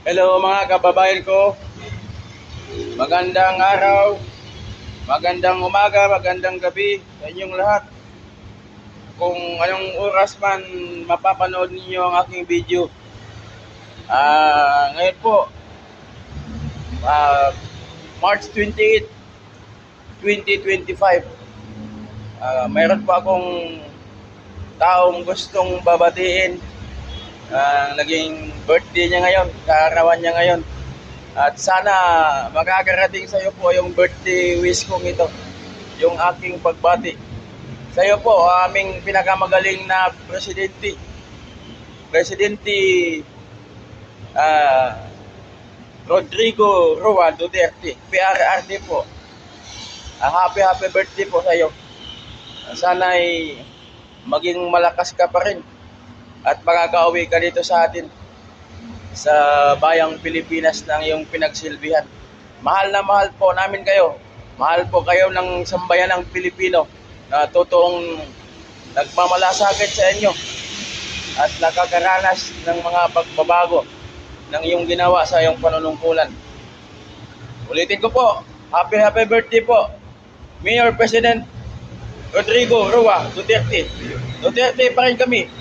Hello mga kababayan ko, magandang araw, magandang umaga, magandang gabi sa inyong lahat. Kung anong oras man mapapanood ninyo ang aking video. Ngayon po, ah, March 28, 2025. Mayroon pa akong taong gustong babatiin. Naging birthday niya ngayon, kaarawan niya ngayon. At sana makakarating sa iyo po yung birthday wish kong ito, yung aking pagbati. Sa iyo po, aming pinakamagaling na Presidente ah, Rodrigo Roa Duterte, PRRD po. Happy birthday po sa iyo. Sana ay maging malakas ka pa rin at makakauwi ka dito sa atin sa bayang Pilipinas ng iyong pinagsilbihan. Mahal na mahal po namin kayo. Mahal po kayo ng sambayanang Pilipino na totoong nagmamalasakit sa inyo at nakakaranas ng mga pagbabago ng iyong ginawa sa iyong panunungkulan. Ulitin ko po, happy birthday po, Mayor President Rodrigo Roa Duterte. Duterte pa rin kami.